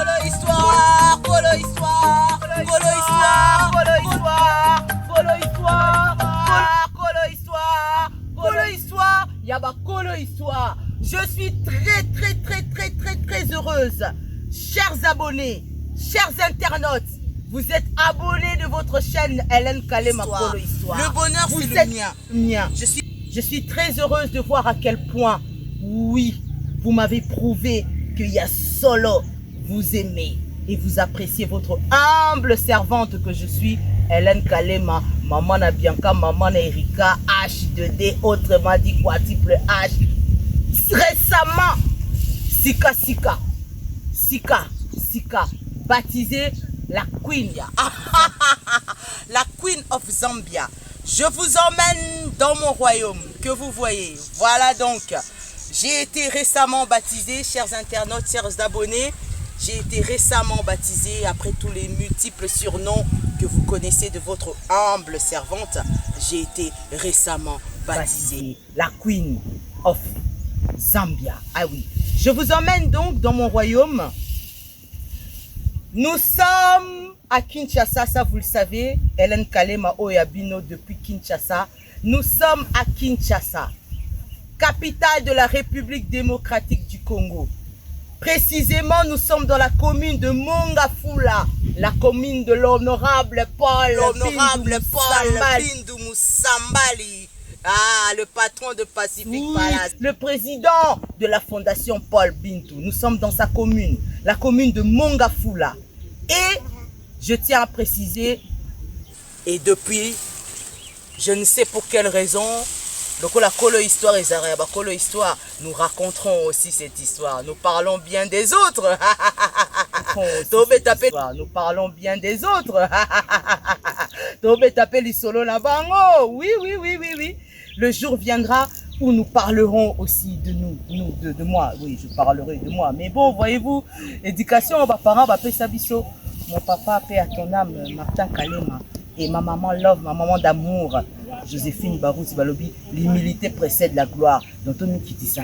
Colo histoire, colo histoire, colo histoire, colo histoire, colo histoire, colo histoire, colo histoire, yaba colo histoire. Je suis très heureuse. Chers abonnés, chers internautes, vous êtes abonnés de votre chaîne Hélène Kalema Colo Histoire. Le bonheur, c'est le mien. Je suis très heureuse de voir à quel point, oui, vous m'avez prouvé qu'il y a solo, vous aimez et vous appréciez votre humble servante que je suis, Hélène Kalema, maman na Bianca, maman na Erika, H2D, autrement dit quadruple H. Récemment, Sika, baptisée la Queen. La Queen of Zambia. Je vous emmène dans mon royaume que vous voyez. Voilà donc. J'ai été récemment baptisée, chers internautes, chers abonnés. J'ai été récemment baptisée après tous les multiples surnoms que vous connaissez de votre humble servante. J'ai été récemment baptisée la Queen of Zambia. Ah oui. Je vous emmène donc dans mon royaume. Nous sommes à Kinshasa, ça vous le savez. Hélène Kalema Oyabino depuis Kinshasa. Nous sommes à Kinshasa, capitale de la République démocratique du Congo. Précisément, nous sommes dans la commune de Mongafula, la commune de l'honorable Paul Bintou Moussambali. Ah, le patron de Pacific Palace. Le président de la fondation Paul Bintou. Nous sommes dans sa commune, la commune de Mongafula. Et je tiens à préciser, et depuis, je ne sais pour quelle raison, donc la Colo Histoire et Zareba Colo Histoire, nous raconterons aussi cette histoire. Nous parlons bien des autres. Nous parlons bien des autres. Oui. Le jour viendra où nous parlerons aussi de nous, de moi. Oui, je parlerai de moi. Mais bon, voyez-vous, éducation, parents, Sabiso. Mon papa, paix à ton âme, Martin Kalema. Et ma maman love, ma maman d'amour, Joséphine Barouzi Balobi. L'humilité précède la gloire. Donc, on nous quitte ça,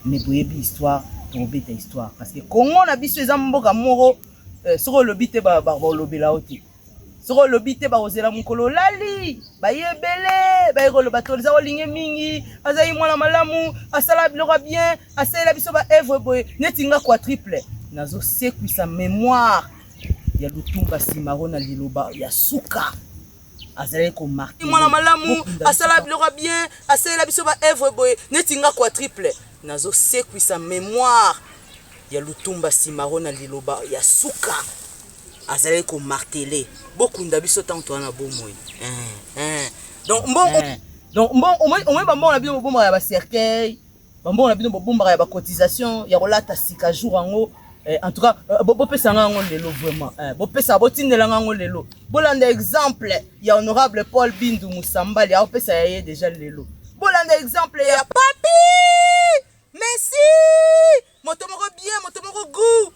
mais boyebi histoire, tomber ta histoire. Parce que quand on a vu ces amboka moro, sur le bité, lobby la oti. Sur le bité, ozela mukolo lali, yebele, le bateau, les aolinge mingi, azaï mwana malamu, asala bilora bien, asala biso ba evre boye, netinga quadruple. Nazo sekwi sa mémoire. Ya lutumba simarona liloba ya suka. Azale ko marqué. Mwana malamu, asala bilora bien, asala biso ba evre boye, netinga quadruple. Nazo sekwi sa mémoire. Ya lutumba simarona liloba ya suka. Azale ko martelé. Beaucoup d'abiso tanto na bomoy. Donc au moins la bien bomba ya ba cercueil. On a bien bomba ya ba cotisation, ya rolata sika jour ango. En tout cas, bopesa ngango lelo vraiment. Bopesa botindela ngango lelo. Bolanda exemple, ya honorable Paul Bintou Moussambali, ya opesa ya déjà lelo. Bolanda exemple ya papi. Merci. Motomoro bien, motomoro goût.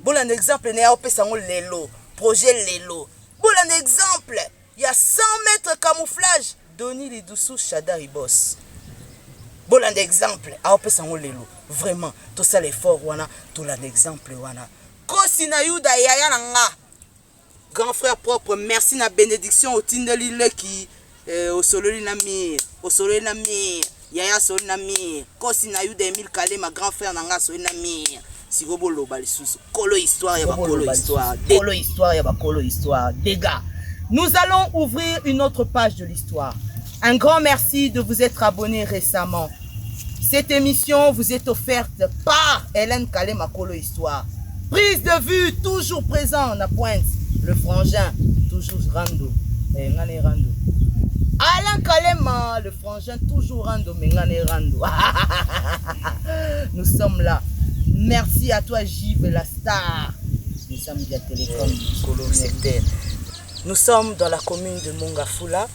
Bolanda exemple ne ya opesa ngo lelo. Projet lelo. Bolanda exemple, il y a 100 mètres camouflage. Doni Lidoussou Chadari Boss. Bolanda exemple, a opesa ngo lelo. Vraiment, tout ça l'effort wana, tout l'exemple wana. Kosi na yuda yaya nga. Grand frère propre, merci na bénédiction au tindeli leki au sololi na mir, au sololi na mir, yaya sololi na mir. Kosi na yuda Emile Kalema, grand frère nanga sololi na mir. Sigobolo balisusu. Colo histoire ya ba colo histoire. Colo histoire ya ba colo histoire. Dégâts. Nous allons ouvrir une autre page de l'histoire. Un grand merci de vous être abonné récemment. Cette émission vous est offerte par Hélène Kalema Colo Histoire. Prise de vue, toujours présent à pointe. Le frangin, toujours rando. Rando. Alain Kalema, le frangin, toujours rando. Rando. Nous sommes là. Merci à toi, Gilles, la star des Zambia Télécom. Nous sommes dans la commune de Mongafula.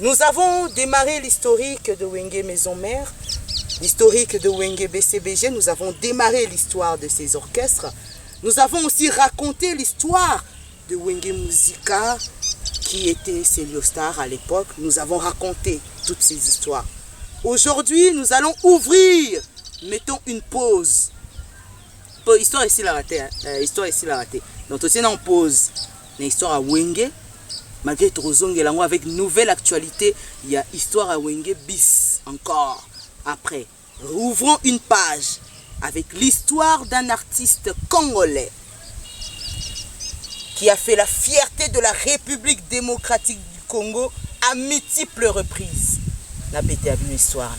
Nous avons démarré l'historique de Wenge Maison Mère. L'historique de Wenge BCBG, nous avons démarré l'histoire de ces orchestres. Nous avons aussi raconté l'histoire de Wenge Musica, qui était Céliostar à l'époque. Nous avons raconté toutes ces histoires. Aujourd'hui, nous allons ouvrir, mettons une pause. histoire ici la raté, histoire ici la raté. Donc aussi on pose une histoire à Wenge, malgré Trozong et Lango avec nouvelle actualité, il y a histoire à Wenge bis encore. Après, rouvrons une page avec l'histoire d'un artiste congolais qui a fait la fierté de la République démocratique du Congo à multiples reprises. La bête a une histoire,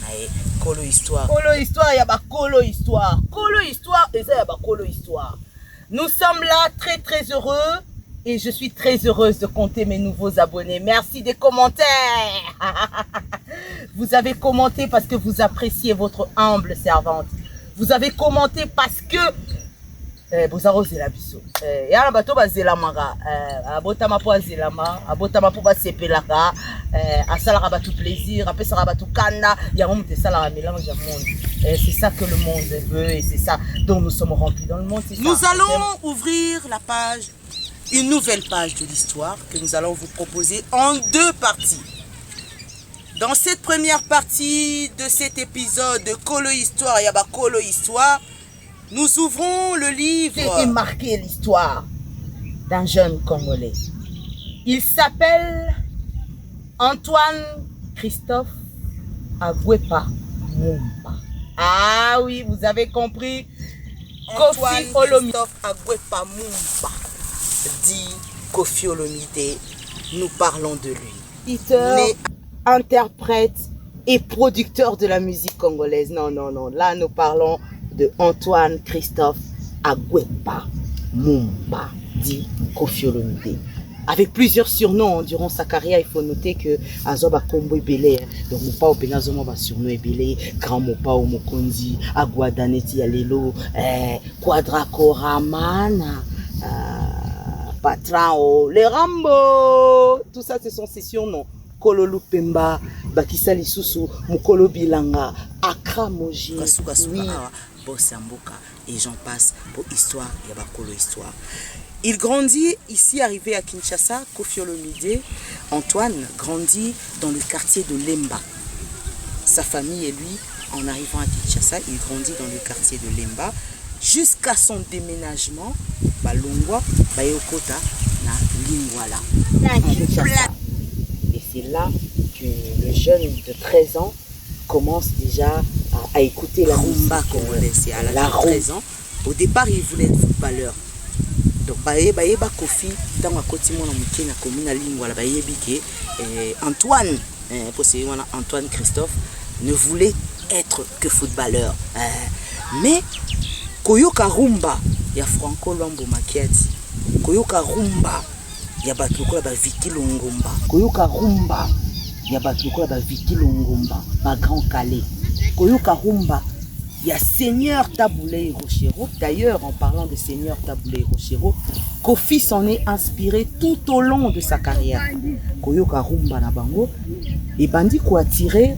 Kolo histoire. Kolo histoire, il y a ba Kolo histoire. Kolo histoire, et ça, il y a ba Kolo histoire. Nous sommes là très très heureux et je suis très heureuse de compter mes nouveaux abonnés. Merci des commentaires. Vous avez commenté parce que vous appréciez votre humble servante. Vous avez commenté parce que vous arrosez la biso. Il y a un bateau bazela manga. Abotama po azelama, abotama po basepelaka, asalara batu plaisir, après ça batu kanda, il y a un salara mélange du monde. C'est ça que le monde veut et c'est ça dont nous sommes remplis dans le monde. Nous allons ouvrir la page, une nouvelle page de l'histoire que nous allons vous proposer en deux parties. Dans cette première partie de cet épisode de Kolo Histoire, Yaba Kolo Histoire, nous ouvrons le livre et marqué l'histoire d'un jeune Congolais. Il s'appelle Antoine Christophe Agwepa Mumba. Ah oui, vous avez compris. Antoine Christophe Agwepa Mumba, dit Koffi Olomide. Nous parlons de lui. Auteur, interprète et producteur de la musique congolaise. Non, non, non. Là, nous parlons de Antoine Christophe Agwepa Mumba, dit Koffi Olomide. Avec plusieurs surnoms durant sa carrière, il faut noter que Azoba Kombo Ebele, donc Mopa Openazoma va surnom Ebele, Grand Mopa Omokonzi, Aguadaneti Alelo, Quadra Koramana, Patrao, les Rambo, tout ça ce sont ses surnoms. Kololu Pemba, Bakisa Lisusu, Mukolo Bilanga, Akra Moji, oui. Bossamboka, et j'en passe pour histoire, il y a Bakolo histoire. Il grandit ici, arrivé à Kinshasa, Koffi Olomide. Antoine grandit dans le quartier de Lemba. Sa famille et lui, en arrivant à Kinshasa, il grandit dans le quartier de Lemba jusqu'à son déménagement, Balongwa, Bayokota, na Lingwala. Et c'est là que le jeune de 13 ans commence déjà à écouter la rumba congolaise. À l'âge de 13 ans, au départ, il voulait être footballeur. Donc, Koffi, dans la commune Lingwala, Antoine, Antoine Christophe, ne voulait être que footballeur. Mais, Koyoka rumba, il y a Franco Lombo Makiati. Koyoka rumba, il y a Batoukola Viki Longomba. Koyoka rumba, il y a Batoukola Viki Longomba, ma grand Calais. Koyoka rumba, il y a Seigneur Taboulé Rochero. D'ailleurs, en parlant de Seigneur Taboulé Rochero, Koffi s'en est inspiré tout au long de sa carrière. Koyoka rumba na bango, et bandi ko attiré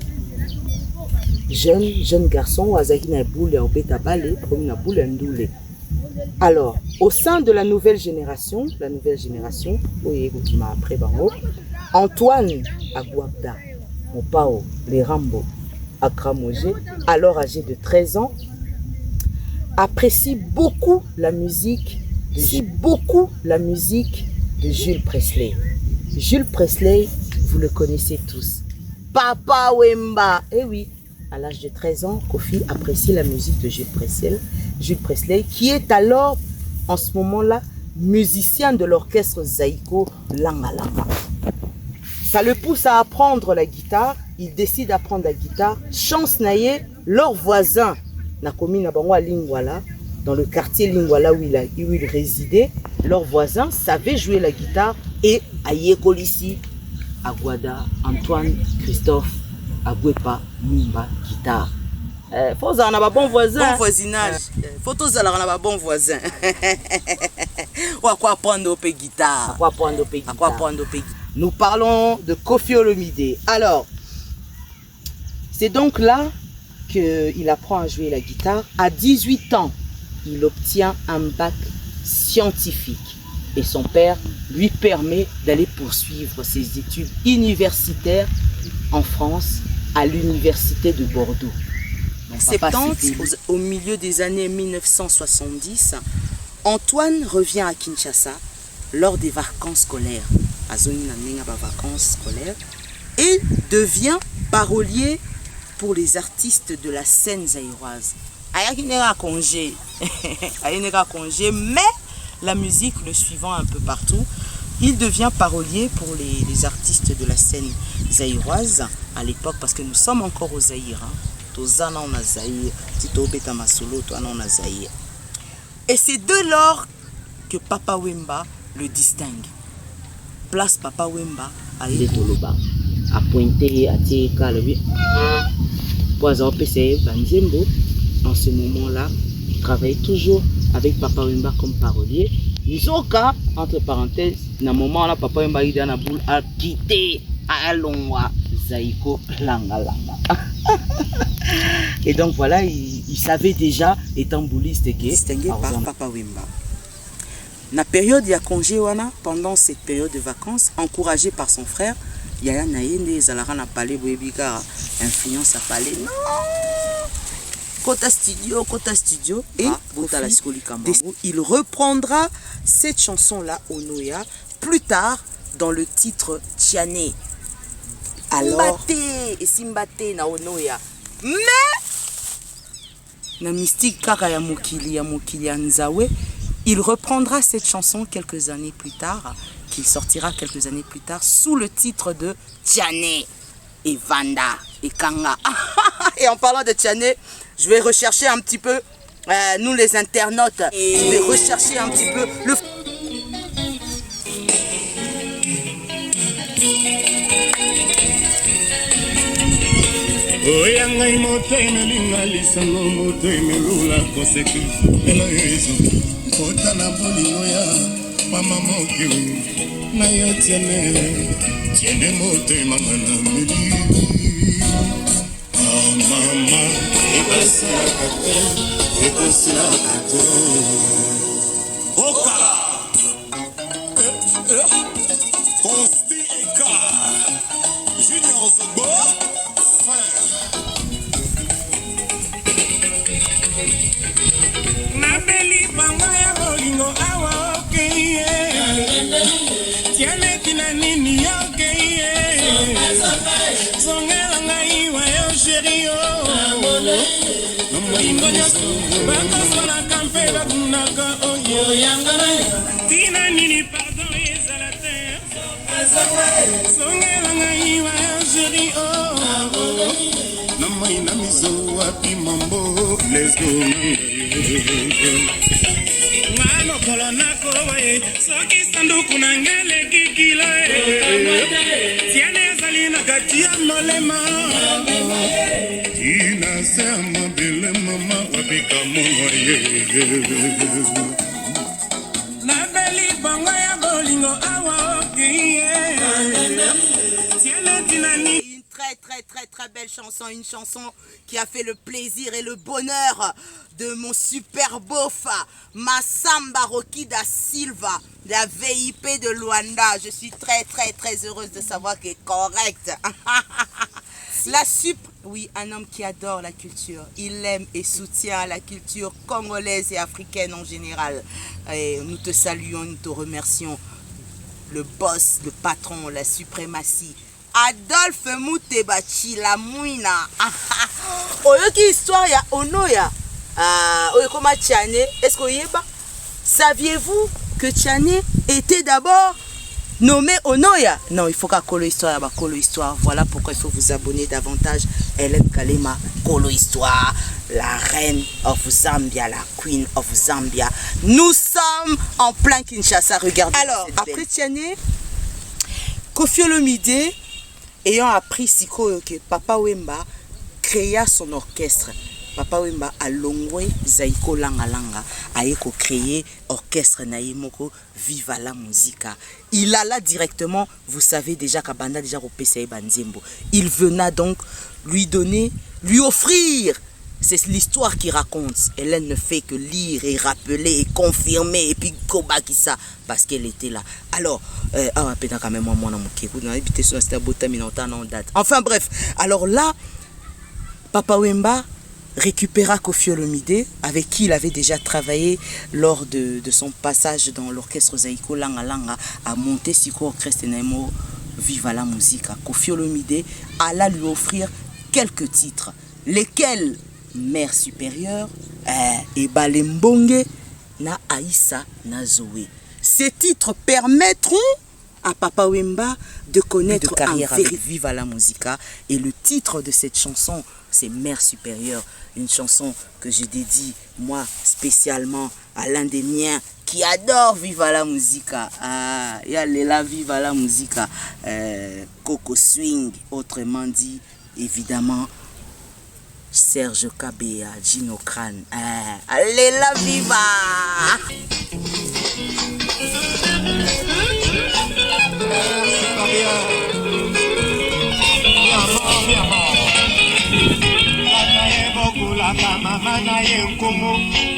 jeune garçon Azaki na boule au betabale, comme na boule ndoule. Alors, au sein de la nouvelle génération, qui m'a après bango, Antoine Agwabda, Mopao, les Rambo, Akramoje, alors âgé de 13 ans, apprécie beaucoup la musique de Jules Presley. Jules Presley, vous le connaissez tous. Papa Wemba, eh oui, à l'âge de 13 ans, Koffi apprécie la musique de Jules Presley, qui est alors, en ce moment-là, musicien de l'orchestre Zaïko Langa Langa. Ça le pousse à apprendre la guitare. Il décide d'apprendre la guitare. Chance naye, leur voisin, Nakomi Nabangwa Lingwala, dans le quartier Lingwala où il résidait, leur voisin savait jouer la guitare et à Yekolisi, Agwada, Antoine Christophe Agwepa Mumba guitare. Faut que un bon voisin. Bon voisinage. Faut tous avoir un bon voisin. Ou à quoi prendre au guitare. Nous parlons de Koffi Olomide. Alors, c'est donc là qu'il apprend à jouer la guitare. À 18 ans, il obtient un bac scientifique. Et son père lui permet d'aller poursuivre ses études universitaires en France, à l'université de Bordeaux. 70, au milieu des années 1970, Antoine revient à Kinshasa lors des vacances scolaires. À vacances scolaires. Et devient parolier pour les artistes de la scène zaïroise. Il n'y a congé, mais la musique le suivant un peu partout, il devient parolier pour les artistes de la scène zaïroise à l'époque, parce que nous sommes encore au Zaïre. Et c'est de lors que Papa Wemba le distingue. Place Papa Wemba à Toloba. A pointé à Télé. Poison PC Banzembo. En ce moment-là, il travaille toujours avec Papa Wemba comme parolier. Nizoka, entre parenthèses, dans ce moment-là, Papa Wemba a quitté Alongwa Zaïko Langa Langa. Et donc voilà, il savait déjà, étant bouliste, que distingué par Papa Wemba. La période de congé, pendant cette période de vacances, encouragé par son frère, Yaya Naïne, Zalara n'a pas les influence à parler. Non! Kota Studio, et il reprendra cette chanson-là, Onoya, plus tard dans le titre Tiané. Alors, Simbate na Onoya. Mais, la mystique Kaka ya Mokili Nzawe, il reprendra cette chanson quelques années plus tard, qu'il sortira quelques années plus tard, sous le titre de Tiané et Vanda et Kanga. Et en parlant de Tiané, je vais rechercher un petit peu, nous les internautes, je vais rechercher un petit peu le... Oyangai motema linga lisango motema lula koseki eloyezo kota na bolingo ya mama mokio na yo tiene motema ngana meli mama ekosila kate okala Consti Eka Junior Zobo Nabeli banga ya bolingo awa okeye Tiane tina nini okeye Zongela ngai wa yo chéri yo Molingo nyoso banga sona kampe bakunaka oyo Tina nini pardon ezala te Zongela ngai wa yo chéri oh Namai na miso wapi mambo let's go Ngalo kolona kowe soki sanduku na ngele kikilo Tiene zalina katia molema Tina sema bele mama wapika moye Na beli bango ya bolingo awa okiye Tiene tinani Très belle chanson, une chanson qui a fait le plaisir et le bonheur de mon super beauf Massamba Rocky da Silva, de la VIP de Luanda. Je suis très heureuse de savoir qu'il est correct. Oui, un homme qui adore la culture. Il aime et soutient la culture congolaise et africaine en général. Et nous te saluons, nous te remercions. Le boss, le patron, la suprématie. Adolphe Moutebachi la Mouina. Oyoki histoire ya Onoya. Oyokoma Tiané. Est-ce que vous saviez-vous que Tiané était d'abord nommé Onoya? Non, il faut qu'à Kolo Histoire, Kolo Histoire. Voilà pourquoi il faut vous abonner davantage. Hélène Kalema, Kolo Histoire, la reine of Zambia, la queen of Zambia. Nous sommes en plein Kinshasa. Regardez. Alors, après Tiané, Koffi Olomide, ayant appris Siko que Papa Wemba créa son orchestre. Papa Wemba a longwe Zaïko Langa Langa a créé orchestre Naïmoko Viva la Musica. Il alla directement, vous savez déjà qu'Abanda déjà au PCA Banzembo. Il venait donc lui offrir. C'est l'histoire qui raconte. Hélène ne fait que lire et rappeler et confirmer et puis Kobakisa parce qu'elle était là. Alors, enfin bref, alors là, Papa Wemba récupéra Koffi Olomide, avec qui il avait déjà travaillé lors de son passage dans l'orchestre Zaïko Langa Langa à Montesiko Orchestre Nemo Viva la Musique. Koffi Olomide alla lui offrir quelques titres, lesquels Mère supérieure et Balembonge na Aïssa na Zoé. Ces titres permettront à Papa Wemba de connaître carrière avec Viva la Musica, et le titre de cette chanson c'est Mère supérieure, une chanson que je dédie moi spécialement à l'un des miens qui adore Viva la Musica. Il y a la Viva la Musica, Coco Swing, autrement dit évidemment Serge Kabea, Gino Crane. Allez la Viva! Mama na ye nkumu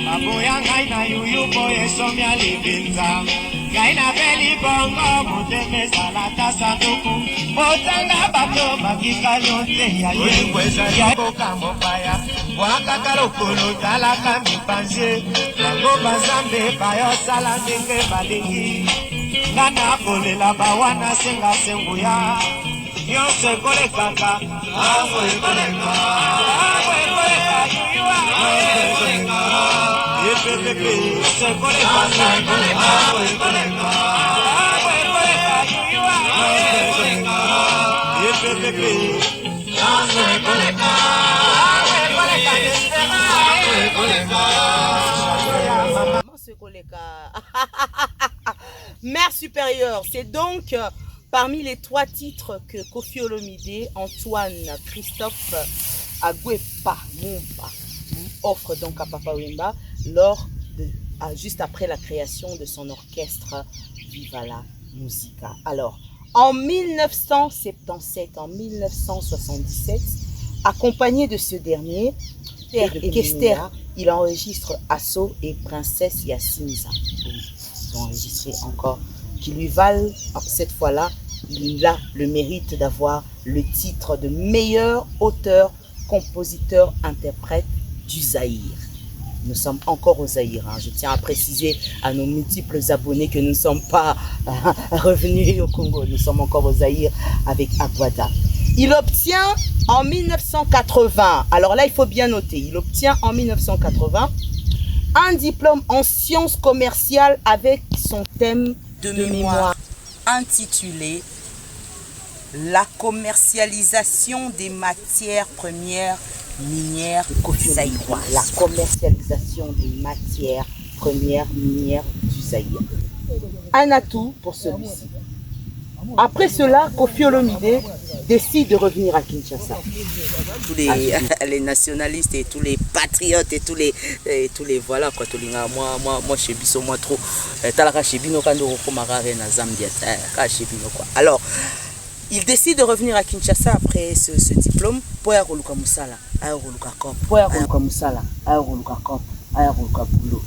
baboya ngai na yuyu boye somi alibinza ngai na beli bongo moteme salata sanduku motanga bato bakika nyonse ya ye ya kokambo paya wakaka lokolo talaka mipanze bango bazambe bayosala ndenge balingi nga na kolela bawana senga senguya nyonso ekolekaka awo ekoleka awo ekoleka yuyu Mère supérieure, c'est donc parmi les 3 titres que Koffi Olomide, Antoine, Christophe Agwepa Mumpa offre donc à Papa Wemba juste après la création de son orchestre Viva la Musica. Alors, en 1977, en 1977, accompagné de ce dernier, et de Kester, il enregistre Asso et Princesse Yassinza. Ils ont enregistré encore, qui lui valent, cette fois-là, il a le mérite d'avoir le titre de meilleur auteur, compositeur, interprète du Zaïre. Nous sommes encore au Zaïre. Je tiens à préciser à nos multiples abonnés que nous ne sommes pas revenus au Congo. Nous sommes encore au Zaïre avec Aguada. Il obtient en 1980, alors là il faut bien noter, il obtient en 1980 un diplôme en sciences commerciales avec son thème de mémoire intitulé La commercialisation des matières premières minières zaïroises. La commercialisation des matières premières minières du Zaïre. Un atout pour celui-ci. Après cela, Koffi Olomide décide de revenir à Kinshasa. Tous les nationalistes et tous les patriotes et tous les voilà quoi, tous les moi chez Bisso moi trop talaka chez Bino quand on marare na Zambia chez Bino quoi. Alors il décide de revenir à Kinshasa après ce diplôme pour Ayaroluka Musala, Ayaroluka Cop, pour Ayaroluka Musala, Ayaroluka Cop, Ayaroluka Boulot.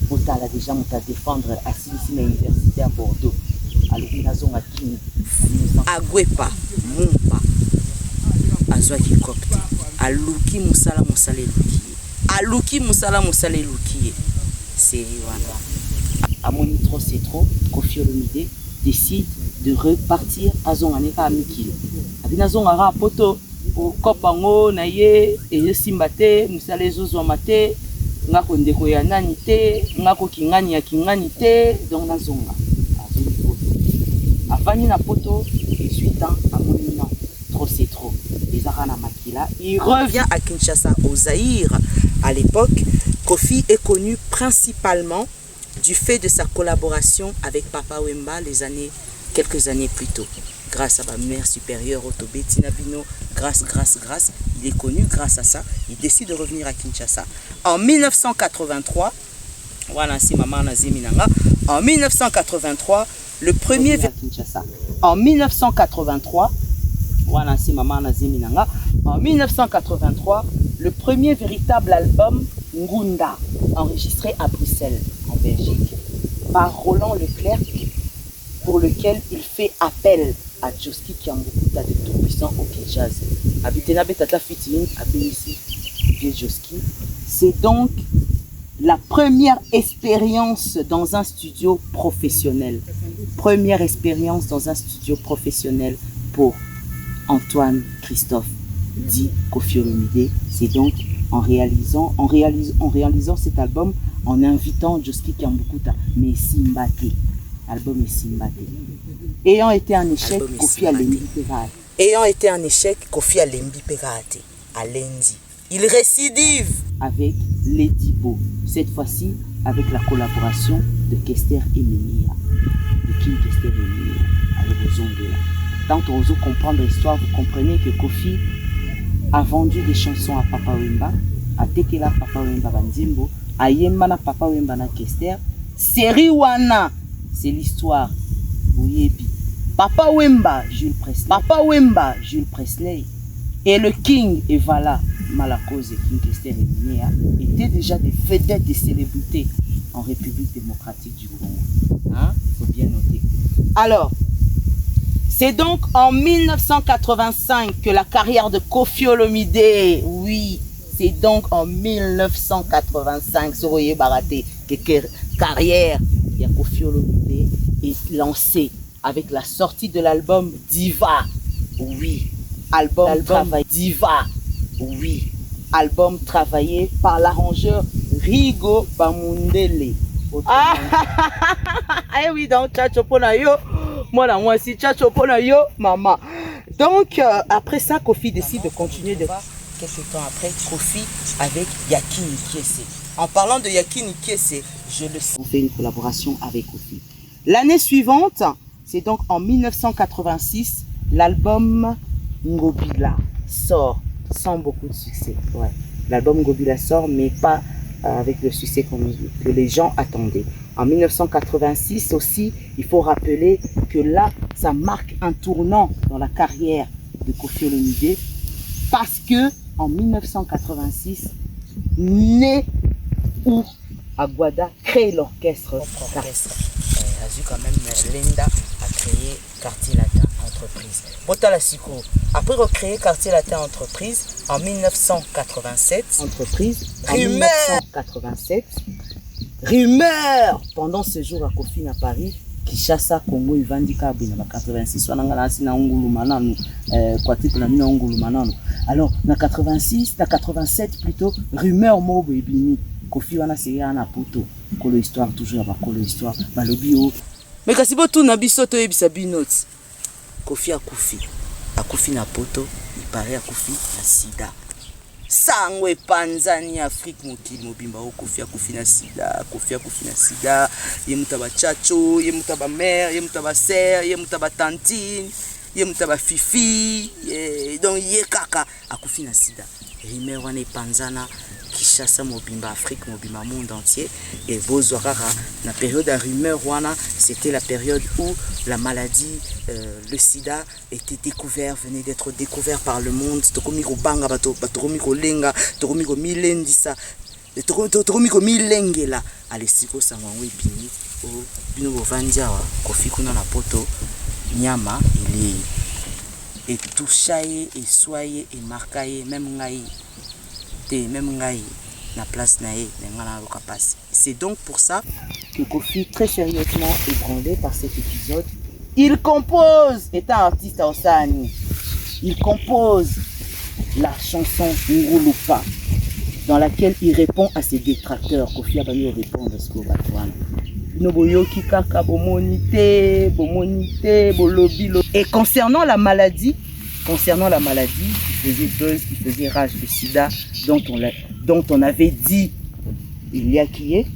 Botala déjà on t'a défendre à l'université à Bordeaux. Agwepa Mumpa azwaki copte aluki musala musale luki aluki musala musale luki c'est voilà. Amoni trop c'est trop, Koffi Olomide décide de repartir à Zonganeka à Mikili. Abina Zongara poto au kopango na ye et simbate musale zozo mate ngako ndeko ya nani te ngako kingani ya kingani te donc na zonga. Avani na poto 18 ans à Monument, trop c'est trop. Les Arana Makila. Il revient à Kinshasa, au Zaïre. À l'époque, Koffi est connu principalement du fait de sa collaboration avec Papa Wemba quelques années plus tôt. Grâce à ma mère supérieure Otobe Tinabino, grâce, il est connu grâce à ça. Il décide de revenir à Kinshasa. En 1983, voilà, c'est maman Naziminanga. En 1983, le premier en 1983, voilà, c'est maman Naziminanga. En 1983, le premier véritable album Ngunda, enregistré à Bruxelles, en Belgique, par Roland Leclerc, pour lequel il fait appel à Joski Kiambukuta de Tout-Puissant au Kinshasa. Abitena Betata Fitin, Abinisi. Olivier Joski. C'est donc la première expérience dans un studio professionnel. Première expérience dans un studio professionnel pour Antoine Christophe, dit Koffi Olomide. C'est donc en réalisant cet album, en invitant Joski Kiambukuta, mais Simbate. Album est Simbate. Ayant été un échec, Koffi Alembi Pegate. Ayant été un échec, Koffi Alembi Pegate. Alendi. Il récidive avec Lady Bo. Cette fois-ci, avec la collaboration de Kester Emenia. De King Kester Emenia. Avec Ozongela. Tant on veut comprendre l'histoire, vous comprenez que Koffi a vendu des chansons à Papa Wemba, à Tekela Papa Wemba Banzimbo, à Yemba na Papa Wemba na Kester. Série Wana, c'est l'histoire. Ouyebi. Papa Wemba, Jules Presley. Papa Wemba, Jules Presley. Et le King Evala Malakose et King Kester Emenia étaient déjà des vedettes des célébrités en République démocratique du Congo. Hein? Il faut bien noter. Alors, c'est donc en 1985 que la carrière de Koffi Olomide, oui, c'est donc en 1985, Soroye Baraté, que carrière de Koffi Olomide est lancée avec la sortie de l'album Diva, oui, album Diva, oui, album travaillé par l'arrangeur Rigo Bamundele. Ah, oui, donc Tchatchopona yo. Moi aussi, Tchatchopona yo, maman. Donc, après ça, Koffi décide de continuer de voir quelques temps après Koffi avec Yaki Nikiese. En parlant de Yaki Nikiese, je le sais. On fait une collaboration avec Koffi. L'année suivante, c'est donc en 1986, l'album Ngobila sort sans beaucoup de succès. Ouais. L'album Ngobila sort, mais pas avec le succès que les gens attendaient. En 1986 aussi, il faut rappeler que là, ça marque un tournant dans la carrière de Koffi Olomide parce que en 1986, Né ou Aguada crée l'orchestre. A vu quand même Linda a créé Quartier Latin Entreprise. Botala Siko, après recréer Quartier Latin Entreprise en 1987. Rumeur pendant ce jour à Koffi à Paris, Kinshasa, Congo, Ivandika, en 86, alors, en 86, en 87 plutôt, rumeur mobo et bini. Koffi wana c'est un poto. Kolo histoire, toujours à Kolo histoire. Balobio. Mais quand c'est beau tout, Nabiso, tu es Bisabinot. Koffi a Koffi. A Koffi na poto, il paraît à Koffi na sida. Sangwe Panzani Afrique mokili mobimba o Koffi a Koffi na sida, Koffi a Koffi na sida, ye mutaba chacho, ye mutaba mère, ye mutaba sœur, ye mutaba tantine, ye mutaba fifi, donc ye kaka a Koffi na sida. Rimer wana Panzana Kinshasa mobimba Afrique mobimba monde entier et Bozorara la période à rumeur wana c'était la période où la maladie le sida était découvert, venait d'être découvert par le monde. Tokomiko banga batomiko lenga tokomiko milendisa tokomiko milengela alesiko sangwango bini o bino bovandia wa Koffi kuna na poto nyama ili et touchaye et soyez et marquaye même ngai la place nae. C'est donc pour ça que Koffi, très sérieusement ébranlé par cet épisode, il compose, étant artiste à Osani, il compose la chanson Ngulupa, dans laquelle il répond à ses détracteurs. Koffi a banni répondre à ce qu'on va voir. Et concernant la maladie, qui faisait buzz, qui faisait rage, le sida, dont on avait dit il y a qui est,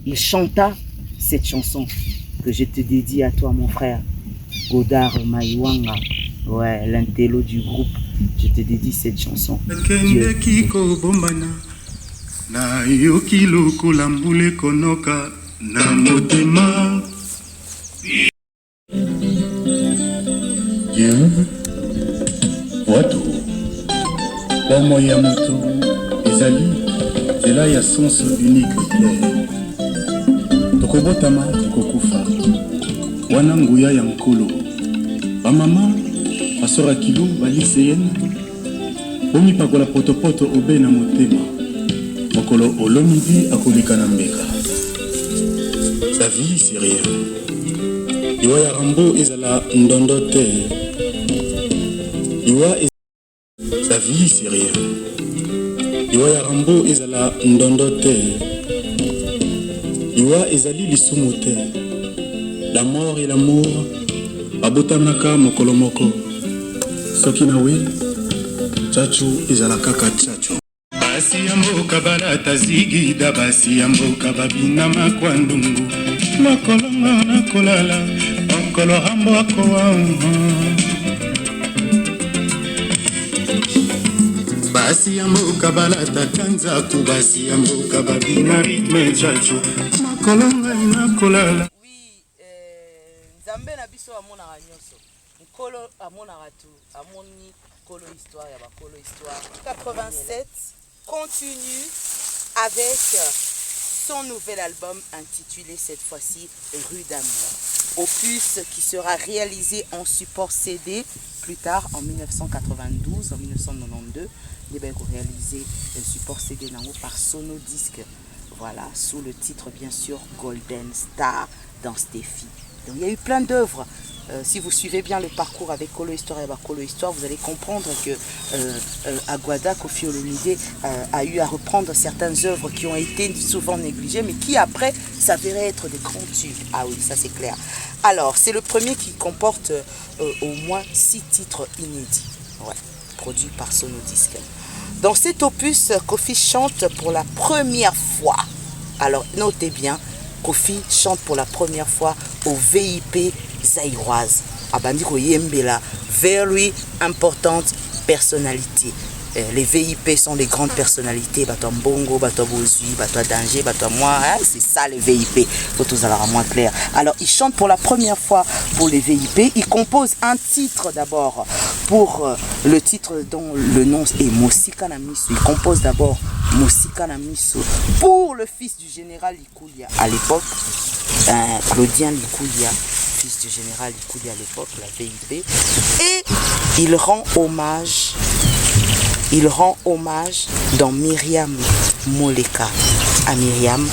il chanta cette chanson que je te dédie à toi mon frère, Godard Maïwanga, ouais, l'intello du groupe, je te dédie cette chanson. Dieu. Watu Bomo ya moto ezali zela ya sens unique tokobotama tokokufa wana nguya ya nkolo bamama basora kilo baliseyene bomipakola potopoto obe na motema mokolo olomidi akoleka na mbeka. La vie c'est rien. Liwa ya rambo ezala ndondo te. La vie c'est rien. Liwa ya rambo ezala ndondo te. Liwa ezali lisumu te. La mort et l'amour abotamaka mokolo moko. Soki nawe chachu ezala kaka chachu. Basi ya mboka balata zigida, basi ya mboka babina makwandungu makolonga na kolala mokolo hambo akowa. Basi ya mboka balata kanzaku, basi ya mboka babina ritme chachu makolonga na kolala. Oui, Nzambe na biso amona ranyoso. Nkolo amona ratu, amoni kolo histoire ya ba kolo histoire. 87 continue avec son nouvel album intitulé cette fois-ci Rue d'amour. Opus qui sera réalisé en support CD plus tard en 1992, en 1992. Il va réaliser un support CD par Sono Disque. Voilà, sous le titre bien sûr Golden Star dans Steffi. Donc il y a eu plein d'œuvres. Si vous suivez bien le parcours avec Kolo Histoire et Bakolo Histoire, vous allez comprendre que Aguada Koffi Olomide a eu à reprendre certaines œuvres qui ont été souvent négligées, mais qui après s'avéraient être des grands tubes. Ah oui, ça c'est clair. Alors, c'est le premier qui comporte au moins 6 titres inédits, ouais, produits par Sonodisc. Dans cet opus, Koffi chante pour la première fois. Alors, notez bien, Koffi chante pour la première fois au VIP zaïroise. Abandiko Yembela, very important personnalité. Les VIP sont des grandes personnalités. Bato Mbongo, Bato Bozui, Bato Danger, Bato Moi. C'est ça les VIP. Faut tous avoir moins clair. Alors, il chante pour la première fois pour les VIP. Il compose un titre d'abord pour le titre dont le nom est Mosika Namisu. Il compose d'abord Mosika Namisu pour le fils du général Likulia à l'époque, Claudien Likulia, fils du général Likulia à l'époque, la VIP. Et il rend hommage dans Myriam Moleka à Myriam,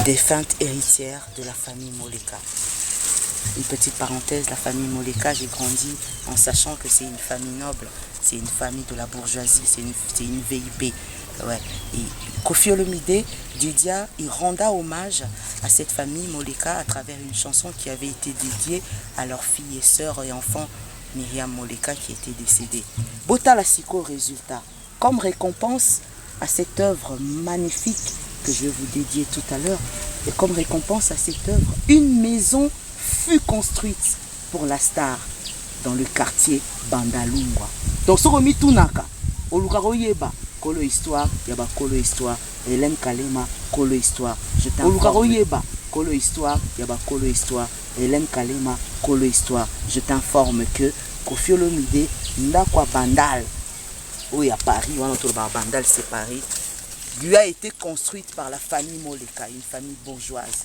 défunte héritière de la famille Moleka. Une petite parenthèse, la famille Moleka, j'ai grandi en sachant que c'est une famille noble, c'est une famille de la bourgeoisie, c'est une VIP. Ouais. Et Koffi Olomide, Dudia, il renda hommage à cette famille Moleka à travers une chanson qui avait été dédiée à leurs filles et sœurs et enfants Myriam Moleka qui était décédée. Bota Lassiko résultat. Comme récompense à cette œuvre magnifique que je vais vous dédier tout à l'heure, et comme récompense à cette œuvre, une maison fut construite pour la star dans le quartier Bandalungwa. Donc, ce remis Tunaka, Olukaroyeba, Kolo Histoire, Yaba Kolo Histoire, Hélène Kalema, Kolo Histoire. Je t'informe. Kolo Histoire, Yaba Kolo Histoire, Hélène Kalema, Kolo Histoire. Je t'informe que Koffi Olomide, Ndakwa Bandal, oui à Paris, Bandal c'est Paris, lui a été construite par la famille Moleka, une famille bourgeoise.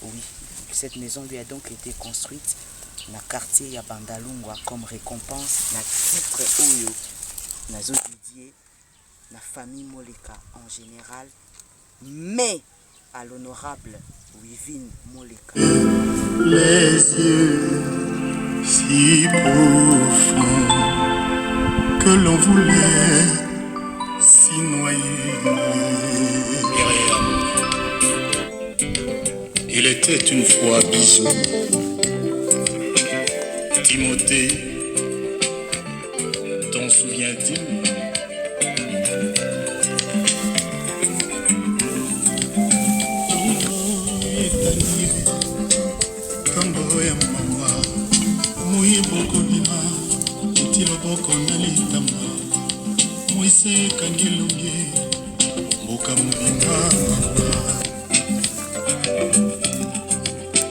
Oui, cette maison lui a donc été construite dans le quartier ya Bandalungwa comme récompense na titre Oyo, nazo dédié la famille Moleka en général, mais à l'honorable Wivine Moleka. Les yeux si profonds que l'on voulait s'y noyer. Il était une fois Bisou, Timothée, t'en souviens-tu?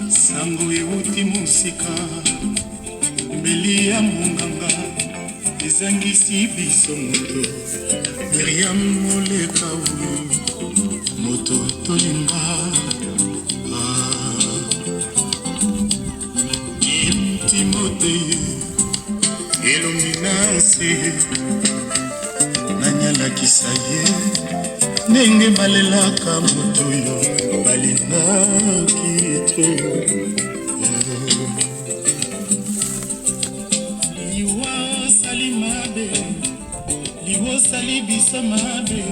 Sango euti musika mbeli ya munganga ezangisi biso moto Myriam Moleka moto tolinga Timothée Illuminasi saye ndenge balelaka moto oyo balingaki te liwa sali mabe liwa sali biso mabe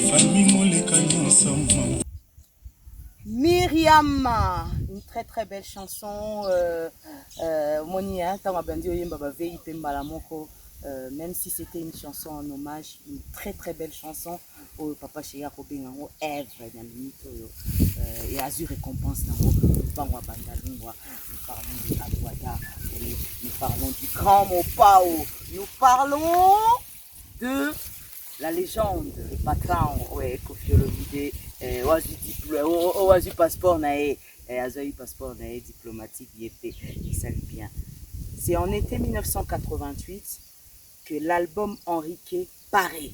fami moleka nyonso Myriam, une très très belle chanson. Moni, tant abandi oyemba ba VIP Malamoko. Même si c'était une chanson en hommage, une très très belle chanson au papa Cheya Kobengango Eve et Azur récompense nango Bangwa Bandalungwa. Nous parlons de Aguada, nous parlons du grand Mopao, nous parlons de la légende, le patron, ouais, Kofi Olomide, oazu passeport nae, azoyi passeport nae diplomatique yépé, il salue bien. C'est en été 1988 que l'album Henriquet paraît.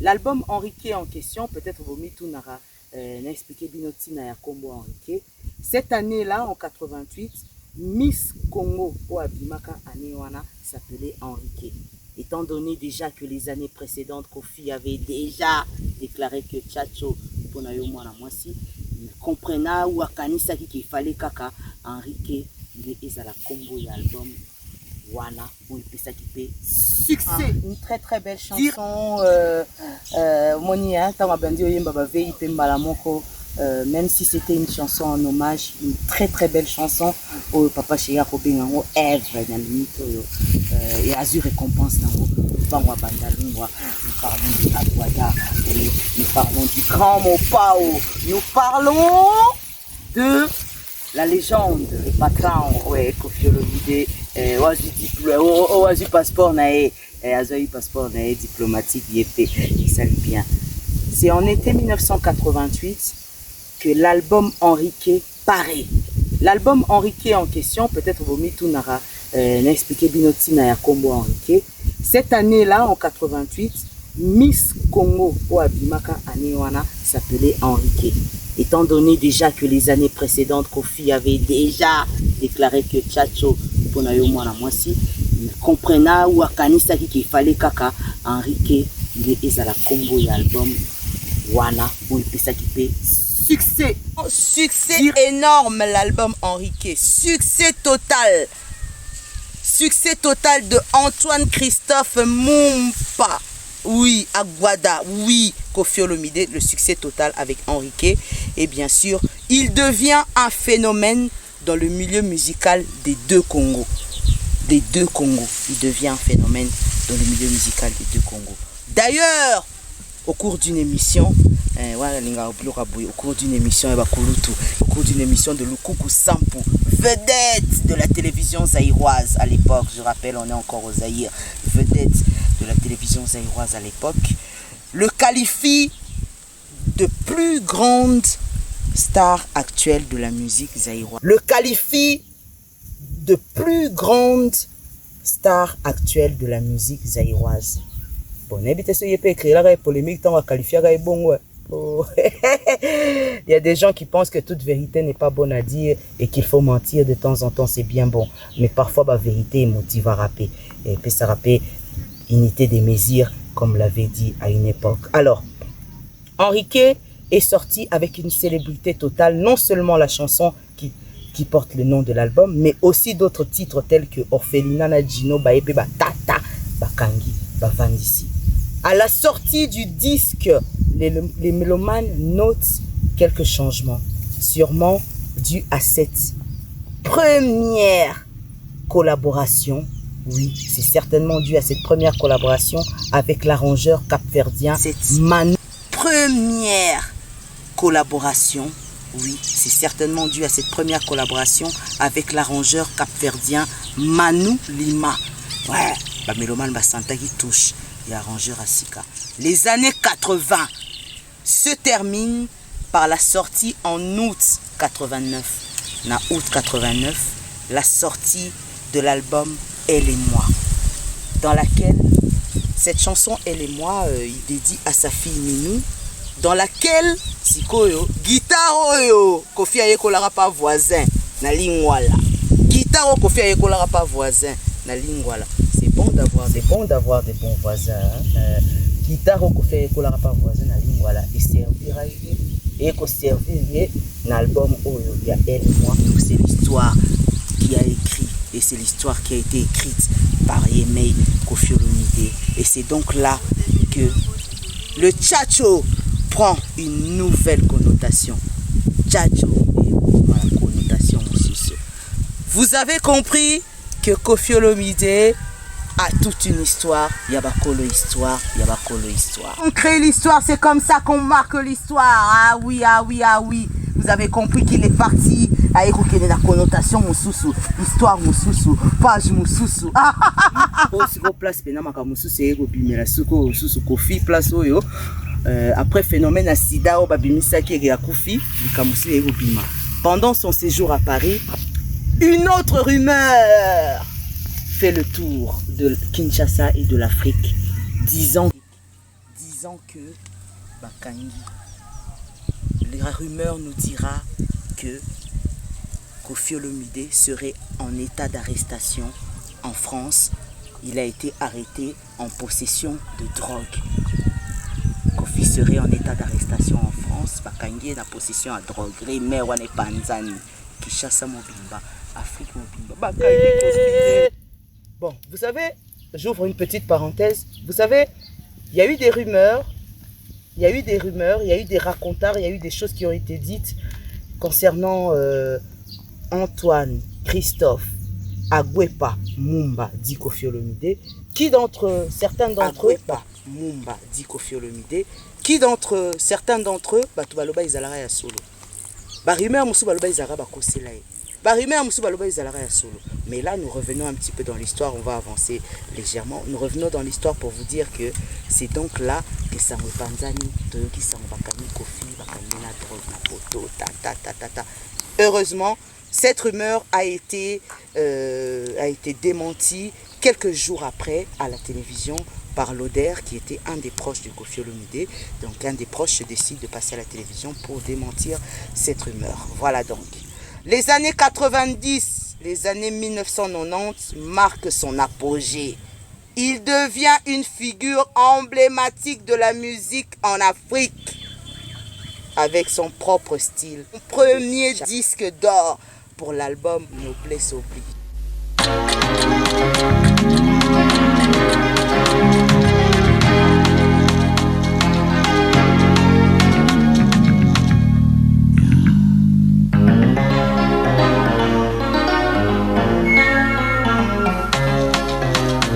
L'album Henriquet en question, peut-être Vomi Tunara, n'a expliqué Binoti na Kombo Henriquet. Cette année-là, en 88, Miss Congo au Abimaka Anewana s'appelait Henriquet. Étant donné déjà que les années précédentes, Kofi avait déjà déclaré que Tchacho, Ponayo Mwana Mwasi, il comprenait ou Akanisa qu'il fallait Kaka, Henriquet, il est à la combo et album. Wana, où il peut s'acquitter. Succès! Une très très belle chanson. Moni, tant abandi oyemba ba VIP Malamoko. Même si c'était une chanson en hommage, une très très belle chanson au papa Cheya Kobengango Eve et Azur récompense nango Bangwa Bandalungwa. Nous parlons de Aguada, nous parlons du grand Mopao, nous parlons de la légende, le patron, ouais, Kofi Olomide, oazu passeport nae, azoyi passeport nae diplomatique yépé, il salue bien. C'est en été 1988 que l'album Henriquet paraît. L'album Henriquet en question, peut-être Vomi Tunara, n'a expliqué Binoti na Kombo Henriquet. Cette année-là, en 88, Miss Congo au Abimaka Anewana s'appelait Henriquet. Étant donné déjà que les années précédentes, Kofi avait déjà déclaré que Tchacho, Ponayo Mwana Mwasi, il comprenait ou Akanisa qu'il fallait Kaka, Henriquet, il est à la combo et album Wana, où il peut s'acquitter. Succès! Succès énorme l'album Henriquet. Succès total. Succès total de Antoine Christophe Mumpa. Oui, Aguada, oui, Kofi Olomide, le succès total avec Henriquet. Et bien sûr, il devient un phénomène dans le milieu musical des deux Congos. Des deux Congos. Il devient un phénomène dans le milieu musical des deux Congos. D'ailleurs, au cours d'une émission, au cours d'une émission de Lukuku Sampu, vedette de la télévision zaïroise à l'époque, je rappelle, on est encore au Zaïre, vedette de la télévision zaïroise à l'époque, le qualifie de plus grande star actuelle de la musique zaïroise. Le qualifie de plus grande star actuelle de la musique zaïroise. Bon, n'habitez ce yépé écrit là, polémique, tant à qualifier, bon, ouais. Oh. Il y a des gens qui pensent que toute vérité n'est pas bonne à dire et qu'il faut mentir de temps en temps, c'est bien bon. Mais parfois, la vérité motive à rapper. Et puis ça rapper unité des mesures, comme l'avait dit à une époque. Alors, Henriquet est sorti avec une célébrité totale, non seulement la chanson qui porte le nom de l'album, mais aussi d'autres titres tels que Orphelina Najino, Baepe, Tata, Bakangi, Bavandisi. À la sortie du disque, les mélomanes notent quelques changements, sûrement dû à cette première collaboration. Oui, c'est certainement dû à cette première collaboration avec l'arrangeur capverdien Manu. Première collaboration, oui, c'est certainement dû à cette première collaboration avec l'arrangeur capverdien Manu Lima. Ouais, bah mélomane bah santa qui touche. Et arrangeur Asika. Les années 80 se terminent par la sortie en août 89. En août 89, la sortie de l'album Elle et moi, dans laquelle cette chanson Elle et moi, il dédie à sa fille Minou, dans laquelle Sikoyo, guitare yo, Kofi ayekolara pas voisin, na lingwala. Guitare Kofi ayekolara pas voisin, na lingwala. C'est bon d'avoir des bons voisins. guitare au fait que la pas voisin na ligne voilà et servira et que servir l'album où il y a elle et moi c'est l'histoire qui a écrit et c'est l'histoire qui a été écrite par Yemei Koffi Olomide et c'est donc là que le tchatcho prend une nouvelle connotation. Tchatcho et la connotation aussi. Vous avez compris que Koffi Olomide a toute une histoire, Yabakolo histoire, Yabakolo histoire. On crée l'histoire, c'est comme ça qu'on marque l'histoire. Ah oui, ah oui, ah oui. Vous avez compris qu'il est parti à écouter la connotation Moussousou, histoire Moussousou, page Moussousou. Si vous place Penamaka Moussousou et Bimela Suko Moussousou Kofi place Oyo. Après phénomène à Sida au Babimisa qui a Kofi, Kamoussi et Bima. Pendant son séjour à Paris, une autre rumeur fait le tour de Kinshasa et de l'Afrique, disant que Bakangi, la rumeur nous dira que Koffi Olomide serait en état d'arrestation en France. Il a été arrêté en possession de drogue. Koffi serait en état d'arrestation en France. Bakangi est en possession de drogue. Remer wane Panzani, Kinshasa Mobimba, Afrique Mobimba. Bakangi Koffi. Bon, vous savez, j'ouvre une petite parenthèse. Vous savez, il y a eu des rumeurs, il y a eu des racontards, il y a eu des choses qui ont été dites concernant Antoine Christophe Agwepa Mumba dit Koffi Olomide. Qui d'entre certains d'entre eux, Mumba dit Koffi Olomide, qui d'entre certains d'entre eux, Batubaloba Izalara ya solo. Rumeur Moussou Baloba Izara Bakoselae. Mais là, nous revenons un petit peu dans l'histoire, on va avancer légèrement. Nous revenons dans l'histoire pour vous dire que c'est donc là que Sango Panzani, Toyoki Sango Bakani, Koffi, Bakani, na drogue, na poto, ta. Heureusement, cette rumeur a été démentie quelques jours après à la télévision par Loder, qui était un des proches de Koffi Olomide. Donc un des proches se décide de passer à la télévision pour démentir cette rumeur. Voilà donc. Les années 90, les années 1990 marquent son apogée. Il devient une figure emblématique de la musique en Afrique avec son propre style. Son premier disque d'or pour l'album Noblesse Oblige.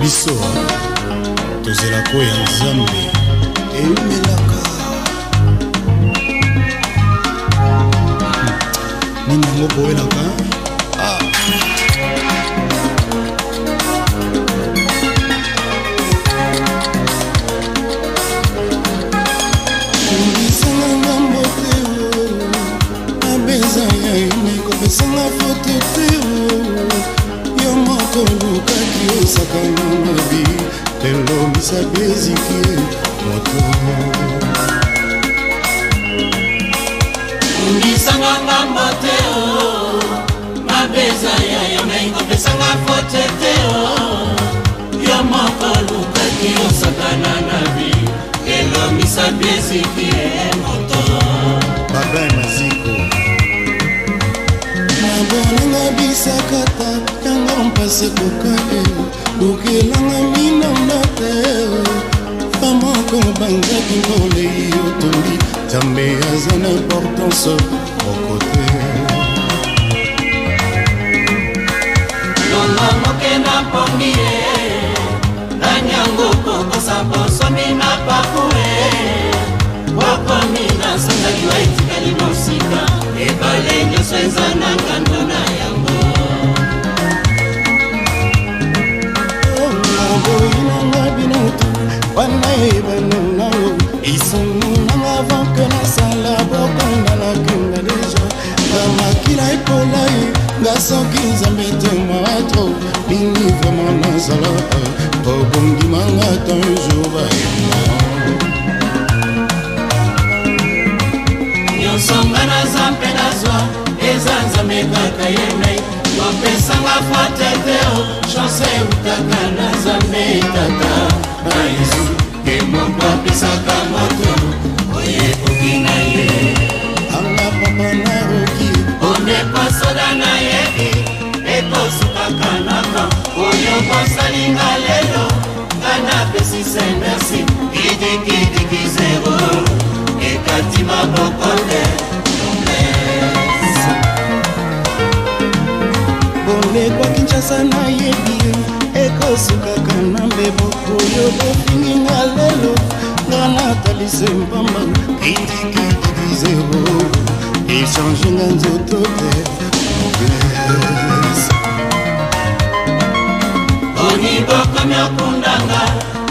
biso tozelaka ya nzambe eumelaka nini yango boelaka olisanganga mbote abeza ya ine kopesanga foto te yo moko lukaki osakana mabi lelo misabi eziki moto ngisanganga mbote mabeza ya yonai kopesanga foto te yo moko lukaki osakana mabi lelo misabi eziki moto baba maziko nabonanga bisakata yanga mpase kokae bukelanga minanda te famoko banzaki molei otondi nzambe aza na importance mokote longa moke na pongi ye nanyango kokosa bosomi na pakue wakomi na sanzaki waitikali mosika ebale nyonso eza na ngando na yango naboyinanga binoto wana ebanonao isonunanga vanke nasala bokonda na kinga deja ngamakila ekolai nga soki nzambe te moatro nini vraimen nazala bobongimanga ta un jour bayema nyonsonga naza mpe nazwa eza nzambe kaka ye nai kopesanga fote te chance eutaka na nzambe tata na yesu te moko apesaka moto oyekoki na ye anga papa naroki onepasoda na yebi ekosukaka naka oyo bosalinga lelo nga napesi se merci kidikidiki zero ekati maboko te bolekwa kinshasa nayebi ekosukaka na mbebo oyo bofinginga lelo nga natalise mpamba kidikidiki zero echange nga nzoto te onibokomi okundanga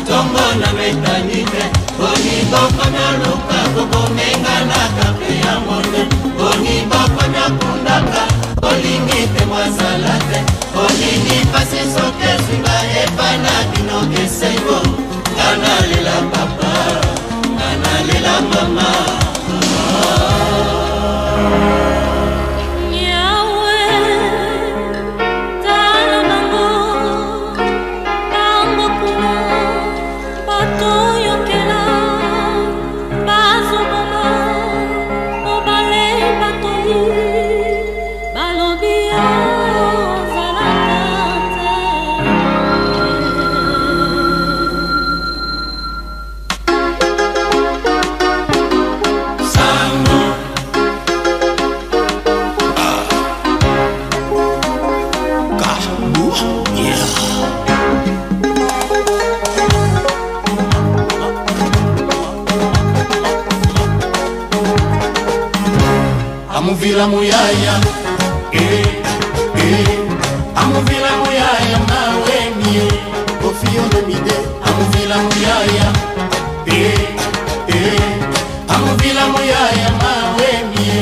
tongo na metanite onibokomi oluka kokomenga na kape ya monde onibokomi okundanga olingi te mwazala te olingi pasi soki ezinga epana bino esengo nga nalela papa nga nalela mama amuvila muyaya amuvila muyaya mawemie ofionomide amuvila muyaya amuvila muyaya mawemie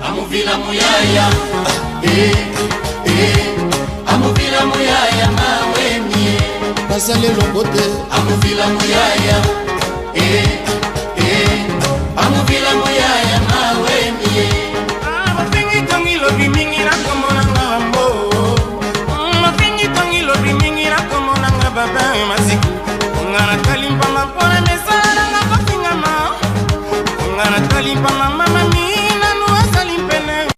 amuvila muyaya amuvila muyaya mawemie basale lobote amuvila muyaya amuvila muyaya mawemie mafingi tongi lobi mingi na komonanga bambo mafingi tongi lobi mingi na komonanga baba masiku nga natali mpama mpona mesala nanga kofingama nga natali mpama mama mina nuasali mpene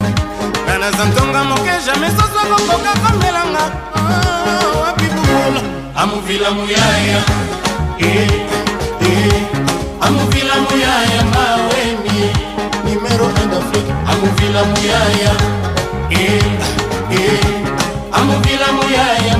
kana zantonga moke jamais soswa kokoka komelanga wapi bubola amuvila muyaya amuvila muyaya mawemie numero 1 d'Afrique amuvila muyaya amuvila muyaya